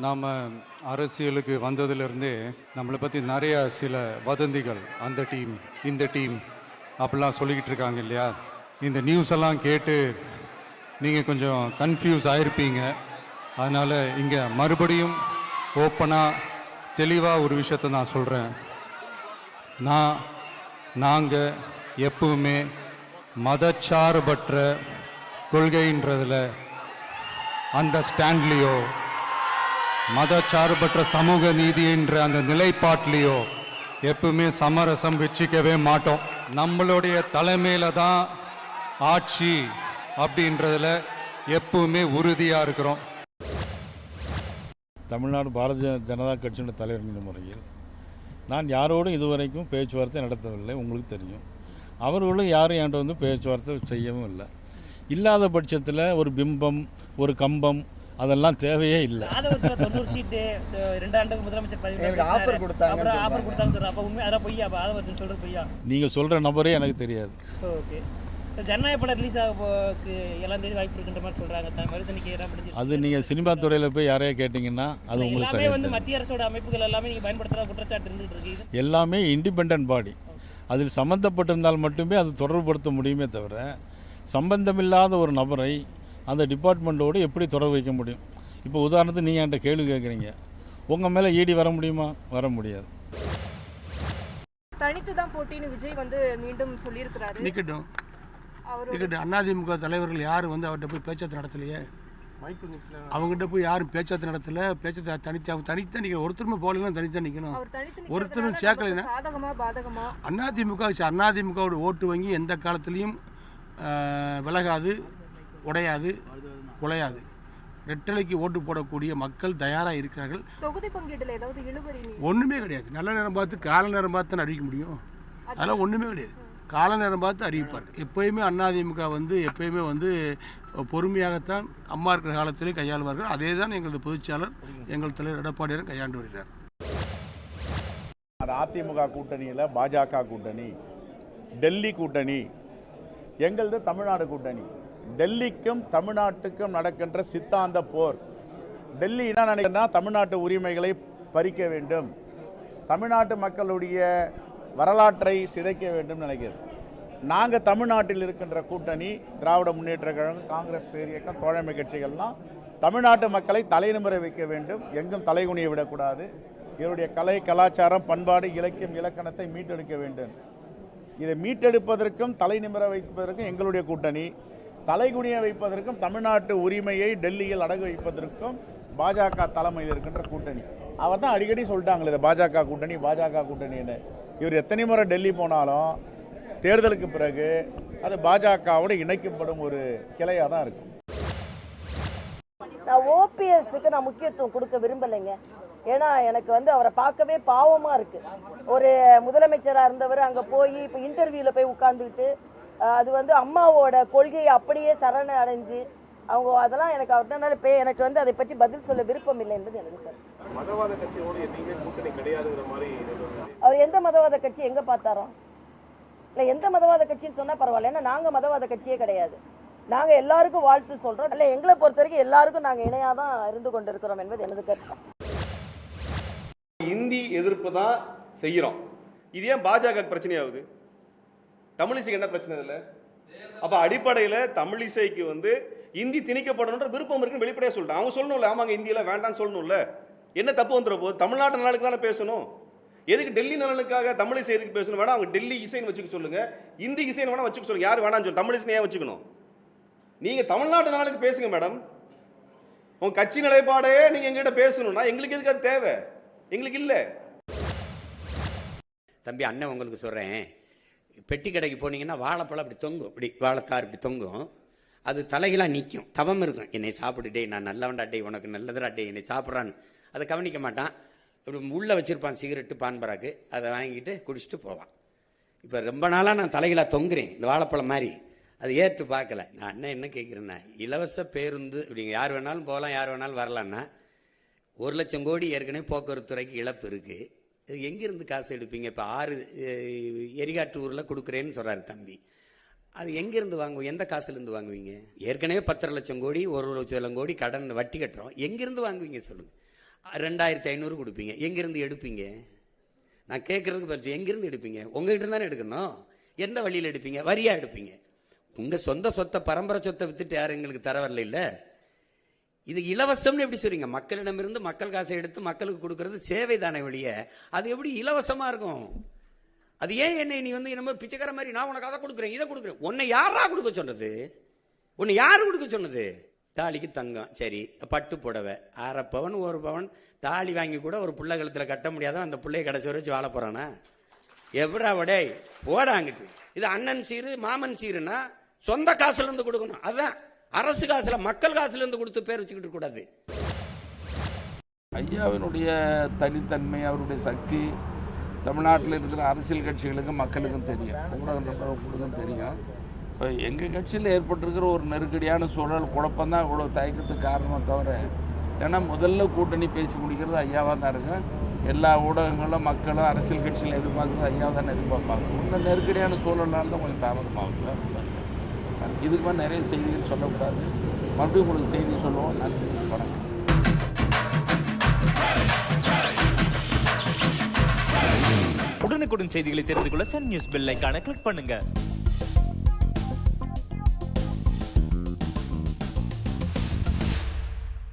நாம் அரசியலுக்கு வந்ததுலேருந்தே நம்மளை பற்றி நிறைய சில வதந்திகள், அந்த டீம் இந்த டீம் அப்படிலாம் சொல்லிக்கிட்டு இருக்காங்க இல்லையா. இந்த நியூஸ் எல்லாம் கேட்டு நீங்கள் கொஞ்சம் கன்ஃபியூஸ் ஆகிருப்பீங்க. அதனால் இங்கே மறுபடியும் ஓப்பனாக தெளிவாக ஒரு விஷயத்தை நான் சொல்கிறேன். நாங்கள் எப்பவுமே மதச்சார்பற்ற கொள்கைன்றதில், அந்த ஸ்டாண்ட்லேயோ, மதச்சார்பற்ற சமூக நீதின்ற அந்த நிலைப்பாட்டிலையோ எப்பவுமே சமரசம் வச்சுக்கவே மாட்டோம். நம்மளுடைய தலைமையில தான் ஆட்சி அப்படின்றதுல எப்பவுமே உறுதியாக இருக்கிறோம். தமிழ்நாடு பாரதிய ஜனதா கட்சியின் தலைவர் என்ற முறையில் நான் யாரோடும் இதுவரைக்கும் பேச்சுவார்த்தை நடத்தவில்லை. உங்களுக்கு தெரியும். அவர்களும் யாரும் என்கிட்ட வந்து பேச்சுவார்த்தை செய்யவும் இல்லை. இல்லாத பட்சத்தில் ஒரு பிம்பம், ஒரு கம்பம், அதெல்லாம் தேவையே இல்லை. 90 சீட்டு 2 ஆண்டுக்கு முதலமைச்சர் ஆஃபர் கொடுத்தாங்க சொல்ற. அப்ப உண்மை அத பொய்யா? ஆதவர்ஜன் சொல்றது பொய்யா? நீங்க சொல்ற நபரே எனக்கு தெரியாது. ஓகே. ஜனநாயக படம் ரிலீஸ் ஆகிறதுக்கு 7ஆம் தேதி வாய்ப்பு இருக்குன்ற மாதிரி சொல்றாங்க. மருதனிக்கு ஏறாப்படுது. அது நீங்க சினிமா துறையில போய் யாரையா கேட்டிங்கன்னா அது உங்களுக்கு எல்லாமே வந்து மத்திய அரசோட அமைப்புகள் எல்லாமே நீங்க பயன்படுத்துற குற்றச்சாட்டு இருந்துட்டு இருக்கு. எல்லாமே இண்டிபெண்டன்ட் பாடி. அதில் சம்மந்தப்பட்டிருந்தால் மட்டுமே அது தொடர்புபடுத்த முடியுமே தவிர, சம்பந்தமில்லாத ஒரு நபரை அந்த டிபார்ட்மெண்ட்டோடு எப்படி தொடர்பு வைக்க முடியும்? இப்போ உதாரணத்துக்கு நீங்கள் என்கிட்ட கேள்வி கேட்குறீங்க, உங்கள் மேலே ஈடி வர முடியுமா? வர முடியாது. தனித்து தான் போட்டின்னு விஜய் வந்து மீண்டும் சொல்லியிருக்கிறாரு. நிக்கட்டும். அதிமுக தலைவர்கள் யாரும் வந்து அவர்கிட்ட போய் பேச்சுவார்த்தை நடத்தலையே. அவங்ககிட்ட போய் யாரும் பேச்சுவார்த்தை நடத்தல. பேச்சுவார்த்தை தனித்தான் நிற்கணும். ஒருத்தருமே போகலாம், தனித்தான் நிற்கணும். ஒருத்தரும் சேர்க்கலைன்னா அதிமுகவோட ஓட்டு வங்கி எந்த காலத்திலையும் விலகாது, உடையாது, குலையாது. ரெட்டலைக்கு ஓட்டு போடக்கூடிய மக்கள் தயாராக இருக்கிறார்கள். தொகுதி பங்கீட்டில் ஏதாவது இழுபறி? ஒன்றுமே கிடையாது. நல்ல நேரம் பார்த்து கால நேரம் பார்த்து தான் அறிவிக்க முடியும். அதெல்லாம் ஒன்றுமே கிடையாது. கால நேரம் பார்த்து அறிவிப்பார்கள். எப்போயுமே அதிமுக வந்து எப்போயுமே வந்து பொறுமையாகத்தான் அம்மா இருக்கிற காலத்திலே கையாளுவார்கள். அதே தான் எங்களது பொதுச்செயலாளர், எங்கள் தலைவர் எடப்பாடியாரும் கையாண்டு வருகிறார். அதிமுக கூட்டணியில் பாஜக கூட்டணி, டெல்லி கூட்டணி, எங்களது தமிழ்நாடு கூட்டணி. டெல்லிக்கும் தமிழ்நாட்டுக்கும் நடக்கின்ற சித்தாந்த போர். டெல்லி என்ன நினைக்கிறா, தமிழ்நாட்டு உரிமைகளை பறிக்க வேண்டும், தமிழ்நாட்டு மக்களுடைய வரலாற்றை சிதைக்க வேண்டும் நினைக்கிறது. நாங்கள் தமிழ்நாட்டில் இருக்கின்ற கூட்டணி, திராவிட முன்னேற்ற கழகம், காங்கிரஸ் பேரியக்கம், தோழமை கட்சிகள்லாம் தமிழ்நாட்டு மக்களை தலைநிமிர வைக்க வேண்டும், எங்கும் தலைகுனிய விடக்கூடாது, இவருடைய கலை, கலாச்சாரம், பண்பாடு, இலக்கியம், இலக்கணத்தை மீட்டெடுக்க வேண்டும். இதை மீட்டெடுப்பதற்கும் தலைநிமிர வைப்பதற்கும் எங்களுடைய கூட்டணி, தலைகுனிய வைப்பதற்கும் தமிழ்நாட்டு உரிமையை டெல்லியில் அடகு வைப்பதற்கும் பாஜக தலைமையில் இருக்கின்ற கூட்டணி. அவர் தான் அடிக்கடி சொல்லிட்டாங்களே இதை பாஜக கூட்டணி, பாஜக கூட்டணின்னு. இவர் எத்தனை முறை டெல்லி போனாலும் தேர்தலுக்கு பிறகு அது பாஜகவோடு இணைக்கப்படும் ஒரு கிளையாக தான் இருக்கும். நான் ஓபிஎஸ்க்கு நான் முக்கியத்துவம் கொடுக்க விரும்பலைங்க. ஏன்னா எனக்கு வந்து அவரை பார்க்கவே பாவமாக இருக்குது. ஒரு முதலமைச்சராக இருந்தவர் அங்கே போய் இப்போ இன்டர்வியூவில் போய் உட்காந்துக்கிட்டு அது வந்து அம்மாவோட கொள்கையை அப்படியே சரண அடைஞ்சு அவங்க அதெல்லாம் எனக்கு அவர்னால எனக்கு வந்து அதை பற்றி பதில் சொல்ல விருப்பம் இல்லை என்பது எனக்கு கருத்து. மதவாத கட்சியோடு எதுவுமே கூட்டணி கிடையாதுங்கிற மாதிரி அவர் எந்த மதவாத கட்சி எங்கே பார்த்தாரோ? இல்லை, எந்த மதவாத கட்சின்னு சொன்னால் பரவாயில்ல. ஏன்னா நாங்கள் மதவாத கட்சியே கிடையாது. நாங்கள் எல்லாருக்கும் வாழ்த்து சொல்கிறோம். இல்லை, எங்களை பொறுத்த வரைக்கும் எல்லாருக்கும் நாங்கள் இணையாக தான் இருந்து கொண்டு இருக்கிறோம் என்பது எனது கருத்து. இந்தி எதிர்ப்பு தான் செய்கிறோம். இது ஏன் பாஜக பிரச்சனையாகுது? தமிழிசைக்கு என்ன பிரச்சனை இல்லை? அப்போ அடிப்படையில் தமிழிசைக்கு வந்து இந்தி திணிக்கப்படணுன்ற விருப்பம் இருக்குன்னு வெளிப்படையாக சொல்லிட்டாங்க. அவங்க சொல்லணும்ல, ஆமாங்க இந்தியில் வேண்டான்னு சொல்லணும்ல. என்ன தப்பு வந்துட போது? தமிழ்நாட்டு நலனுக்கு தானே பேசணும். எதுக்கு டெல்லி நலனுக்காக தமிழிசை எதுக்கு பேசணும்? வேணா அவங்க டெல்லி இசைன்னு வச்சுக்க சொல்லுங்க, இந்தி இசைன்னு வேணா வச்சுக்க சொல்லுங்க. யார் வேணான்னு சொல்லு, தமிழிசை ஏன் வச்சுக்கணும்? நீங்க தமிழ்நாட்டு நலனுக்கு பேசுங்க மேடம். உங்க கட்சி நிலைப்பாடே நீங்க எங்கிட்ட பேசணும்னா எங்களுக்கு எதுக்கு அது தேவை? எங்களுக்கு இல்லை. தம்பி அண்ணன் உங்களுக்கு சொல்றேன், பெட்டி கடைக்கு போனீங்கன்னா வாழைப்பழம் அப்படி தொங்கும், இப்படி வாழைத்தார் இப்படி தொங்கும், அது தலைகளாக நிற்கும், தவம் இருக்கும். என்னை சாப்பிட்டுட்டே, நான் நல்லவன்டா டே, உனக்கு நல்லதுடா டே, என்னை சாப்பிட்றான்னு அதை கவனிக்க மாட்டான். இப்படி உள்ளே வச்சுருப்பான் சிகரெட்டு, பான்பராக்கு, அதை வாங்கிட்டு குடிச்சிட்டு போவான். இப்போ ரொம்ப நாளாக நான் தலைகளாக தொங்குறேன் இந்த வாழைப்பழம் மாதிரி, அதை ஏற்று பார்க்கல. நான் அண்ணன் என்ன கேட்குறேன்னா, இலவச பேருந்து இப்படிங்க யார் வேணாலும் போகலாம், யார் வேணாலும் வரலான்னா 1,00,000 கோடி ஏற்கனவே போக்குவரத்து துறைக்கு இழப்பு இருக்குது. இது எங்கேருந்து காசு எடுப்பீங்க? இப்போ 6 எரிகாட்டூரில் கொடுக்குறேன்னு சொல்கிறாரு தம்பி. அது எங்கேருந்து வாங்குவோம்? எந்த காசுலேருந்து வாங்குவீங்க? ஏற்கனவே 10,00,000 கோடி 1,00,000 கோடி கடன் வட்டி கட்டுறோம், எங்கேருந்து வாங்குவீங்க சொல்லுங்கள்? 2500 கொடுப்பீங்க. எங்கேருந்து எடுப்பீங்க? நான் கேட்குறதுக்கு பற்றி எங்கேருந்து எடுப்பீங்க? உங்ககிட்ட தானே எடுக்கணும். எந்த வழியில் எடுப்பீங்க? வரியாக எடுப்பீங்க. உங்கள் சொந்த சொத்தை, பரம்பரை சொத்தை வித்துட்டு யாரும் எங்களுக்கு தர வரல. இல்லை, இது இலவசம்னு எப்படி சொல்றீங்க? மக்களிடமிருந்து மக்கள் காசை எடுத்து மக்களுக்கு கொடுக்கறது சேவை தானே வெளிய. அது எப்படி இலவசமாக இருக்கும்? அது ஏன் என்னை நீ வந்து என்ன பிச்சைக்கார மாதிரி நான் உனக்கு அதை கொடுக்குறேன், இதை கொடுக்குறேன்? உன்னை யாரா கொடுக்க சொன்னது? உன்னை யாரு கொடுக்க சொன்னது? தாலிக்கு தங்கம், சரி, பட்டு புடவை, 1/2 பவன் 1 பவன் தாலி வாங்கி கூட ஒரு பிள்ளை கழுத்தில் கட்ட முடியாத அந்த பிள்ளைய கடைசி வரை வச்சு வாழ போறானா? எவ்வளோடே போடாங்கிட்டு. இது அண்ணன் சீரு மாமன் சீருன்னா சொந்த காசுல இருந்து கொடுக்கணும். அதுதான் அரசு காசுல, மக்கள் காசுல இருந்து கொடுத்து பேர் வச்சுக்கிட்டு கூடாது. ஐயாவினுடைய தனித்தன்மை, அவருடைய சக்தி தமிழ்நாட்டில் இருக்கிற அரசியல் கட்சிகளுக்கும் மக்களுக்கும் தெரியும், ஊடக நண்பர்களுக்கும் தெரியும். இப்போ எங்கள் கட்சியில் ஏற்பட்டிருக்கிற ஒரு நெருக்கடியான சூழல், குழப்பம்தான் இவ்வளோ தயக்கத்துக்கு காரணம் தவிர, ஏன்னா முதல்ல கூட்டணி பேசி முடிக்கிறது ஐயாவாக தான் இருக்கு. எல்லா ஊடகங்களும் மக்களும் அரசியல் கட்சியில் எதிர்பார்க்குறது ஐயாவை தானே எதிர்பார்ப்பாங்க. இந்த நெருக்கடியான சூழல்னால தான் கொஞ்சம் தாமதமாகுது. இதுக்கு மேலே நிறைய செய்திகள் சொல்லக்கூடாது. மறுபடியும் உங்களுக்கு செய்தி சொல்லுவோம். நன்றி, வணக்கம். உடனுக்குடன் செய்திகளை தெரிந்து கொள்ள சன் நியூஸ் பெல் ஐகானை கிளிக் பண்ணுங்க.